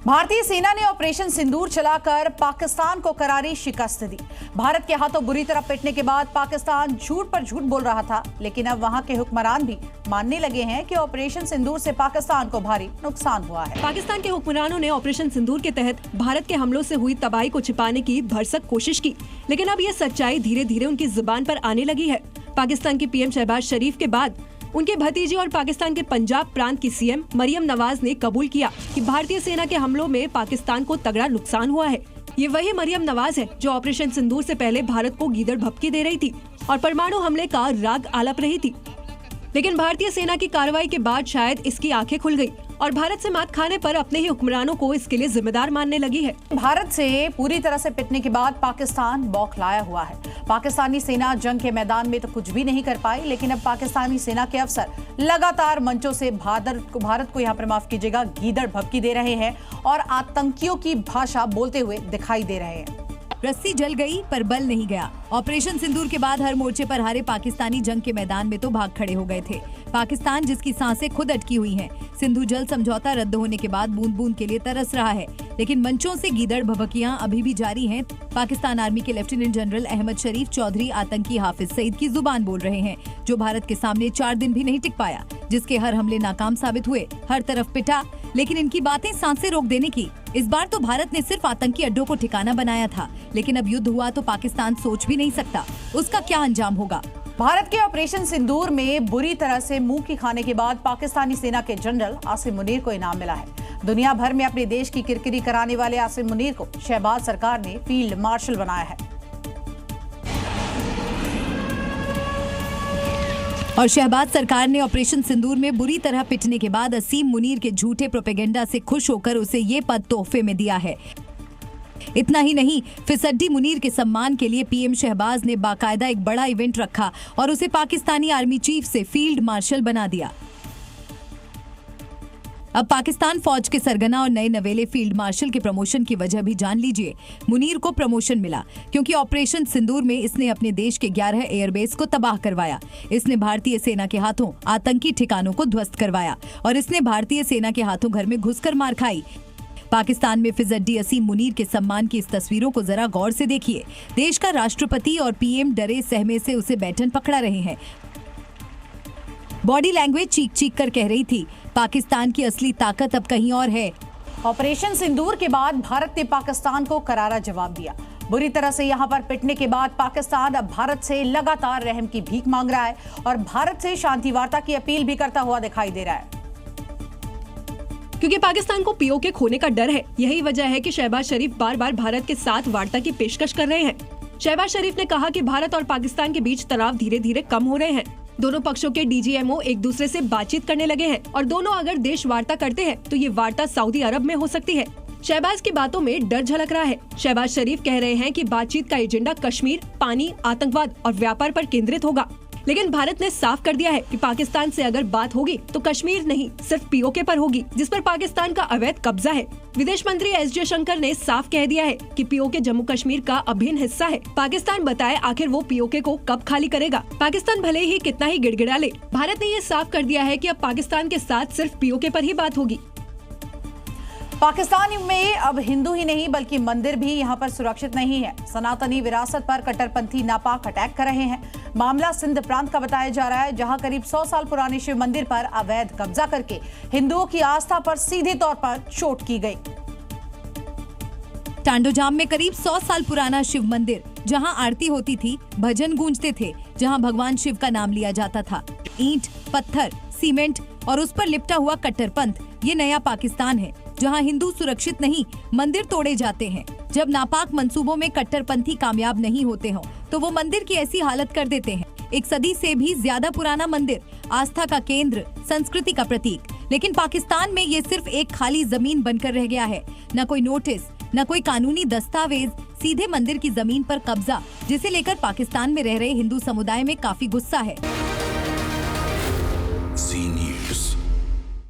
भारतीय सेना ने ऑपरेशन सिंदूर चलाकर पाकिस्तान को करारी शिकस्त दी। भारत के हाथों बुरी तरह पिटने के बाद पाकिस्तान झूठ पर झूठ बोल रहा था, लेकिन अब वहां के हुक्मरान भी मानने लगे हैं कि ऑपरेशन सिंदूर से पाकिस्तान को भारी नुकसान हुआ है। पाकिस्तान के हुक्मरानों ने ऑपरेशन सिंदूर के तहत भारत के हमलों से हुई तबाही को छिपाने की भरसक कोशिश की, लेकिन अब ये सच्चाई धीरे धीरे उनकी जुबान पर आने लगी है। पाकिस्तान की पीएम शहबाज शरीफ के बाद उनके भतीजे और पाकिस्तान के पंजाब प्रांत की सीएम मरियम नवाज ने कबूल किया कि भारतीय सेना के हमलों में पाकिस्तान को तगड़ा नुकसान हुआ है। ये वही मरियम नवाज है जो ऑपरेशन सिंदूर से पहले भारत को गीदड़ भभकी दे रही थी और परमाणु हमले का राग आलप रही थी। लेकिन भारतीय सेना की कार्रवाई के बाद शायद इसकी आंखें खुल गई और भारत से मात खाने पर अपने ही हुक्मरानों को इसके लिए जिम्मेदार मानने लगी है। भारत से पूरी तरह से पिटने के बाद पाकिस्तान बौखलाया हुआ है। पाकिस्तानी सेना जंग के मैदान में तो कुछ भी नहीं कर पाई, लेकिन अब पाकिस्तानी सेना के अफसर लगातार मंचों से भारत को यहाँ पर माफ कीजिएगा गीदड़ भभकी दे रहे हैं और आतंकियों की भाषा बोलते हुए दिखाई दे रहे हैं। रस्सी जल गई पर बल नहीं गया। ऑपरेशन सिंदूर के बाद हर मोर्चे पर हारे पाकिस्तानी जंग के मैदान में तो भाग खड़े हो गए थे। पाकिस्तान जिसकी सांसें खुद अटकी हुई हैं, सिंधु जल समझौता रद्द होने के बाद बूंद बूंद के लिए तरस रहा है, लेकिन मंचों से गीदड़ भभकियां अभी भी जारी हैं। पाकिस्तान आर्मी के लेफ्टिनेंट जनरल अहमद शरीफ चौधरी आतंकी हाफिज सईद की जुबान बोल रहे हैं, जो भारत के सामने 4 दिन भी नहीं टिक पाया, जिसके हर हमले नाकाम साबित हुए, हर तरफ पिटा। लेकिन इनकी बातें सांसें रोक देने की। इस बार तो भारत ने सिर्फ आतंकी अड्डों को ठिकाना बनाया था, लेकिन अब युद्ध हुआ तो पाकिस्तान सोच भी नहीं सकता उसका क्या अंजाम होगा। भारत के ऑपरेशन सिंदूर में बुरी तरह से मुंह की खाने के बाद पाकिस्तानी सेना के जनरल आसिम मुनीर को इनाम मिला है। दुनिया भर में अपने देश की किरकिरी कराने वाले आसिम मुनीर को शहबाज सरकार ने फील्ड मार्शल बनाया है। और शहबाज सरकार ने ऑपरेशन सिंदूर में बुरी तरह पिटने के बाद असीम मुनीर के झूठे प्रोपेगेंडा से खुश होकर उसे ये पद तोहफे में दिया है। इतना ही नहीं, फिसड्डी मुनीर के सम्मान के लिए पीएम शहबाज ने बाकायदा एक बड़ा इवेंट रखा और उसे पाकिस्तानी आर्मी चीफ से फील्ड मार्शल बना दिया। अब पाकिस्तान फौज के सरगना और नए नवेले फील्ड मार्शल के प्रमोशन की वजह भी जान लीजिए। मुनीर को प्रमोशन मिला क्योंकि ऑपरेशन सिंदूर में इसने अपने देश के 11 एयरबेस को तबाह करवाया। इसने भारतीय सेना के हाथों आतंकी ठिकानों को ध्वस्त करवाया और इसने भारतीय सेना के हाथों घर में घुसकर मार खाई। पाकिस्तान में फिजड्डी असीम मुनीर के सम्मान की इस तस्वीरों को जरा गौर से देखिए। देश का राष्ट्रपति और पीएम डरे सहमे से उसे बैठन पकड़ा रहे हैं। बॉडी लैंग्वेज चीख चीख कर कह रही थी, पाकिस्तान की असली ताकत अब कहीं और है। ऑपरेशन सिंदूर के बाद भारत ने पाकिस्तान को करारा जवाब दिया। बुरी तरह से यहां पर पिटने के बाद पाकिस्तान अब भारत से लगातार रहम की भीख मांग रहा है और भारत से शांति वार्ता की अपील भी करता हुआ दिखाई दे रहा है। क्योंकि पाकिस्तान को पीओके खोने का डर है। यही वजह है कि शहबाज शरीफ बार बार भारत के साथ वार्ता की पेशकश कर रहे हैं। शहबाज शरीफ ने कहा कि भारत और पाकिस्तान के बीच तनाव धीरे धीरे कम हो रहे हैं। दोनों पक्षों के डीजीएमओ एक दूसरे से बातचीत करने लगे हैं और दोनों अगर देश वार्ता करते हैं तो ये वार्ता सऊदी अरब में हो सकती है। शहबाज की बातों में डर झलक रहा है। शहबाज शरीफ कह रहे हैं कि बातचीत का एजेंडा कश्मीर, पानी, आतंकवाद और व्यापार पर केंद्रित होगा, लेकिन भारत ने साफ कर दिया है कि पाकिस्तान से अगर बात होगी तो कश्मीर नहीं, सिर्फ पीओके पर होगी, जिस पर पाकिस्तान का अवैध कब्जा है। विदेश मंत्री एस जयशंकर ने साफ कह दिया है कि पीओके जम्मू कश्मीर का अभिन्न हिस्सा है। पाकिस्तान बताए आखिर वो पीओके को कब खाली करेगा। पाकिस्तान भले ही कितना ही गिड़गिड़ा ले, भारत ने ये साफ कर दिया है कि अब पाकिस्तान के साथ सिर्फ पीओके पर ही बात होगी। पाकिस्तान में अब हिंदू ही नहीं बल्कि मंदिर भी यहां पर सुरक्षित नहीं है। सनातनी विरासत पर कट्टरपंथी नापाक अटैक कर रहे हैं। मामला सिंध प्रांत का बताया जा रहा है, जहां करीब 100 साल पुराने शिव मंदिर पर अवैध कब्जा करके हिंदुओं की आस्था पर सीधे तौर पर चोट की गई। टांडोजाम में करीब 100 साल पुराना शिव मंदिर, जहां आरती होती थी, भजन गूंजते थे, जहां भगवान शिव का नाम लिया जाता था। ईंट, पत्थर, सीमेंट और उस पर लिपटा हुआ कट्टरपंथ, ये नया पाकिस्तान है जहां हिंदू सुरक्षित नहीं, मंदिर तोड़े जाते हैं। जब नापाक मंसूबों में कट्टरपंथी कामयाब नहीं होते हों तो वो मंदिर की ऐसी हालत कर देते हैं। एक सदी से भी ज्यादा पुराना मंदिर, आस्था का केंद्र, संस्कृति का प्रतीक, लेकिन पाकिस्तान में ये सिर्फ एक खाली जमीन बनकर रह गया है। न कोई नोटिस, न कोई कानूनी दस्तावेज, सीधे मंदिर की जमीन पर कब्जा, जिसे लेकर पाकिस्तान में रह रहे हिंदू समुदाय में काफी गुस्सा है।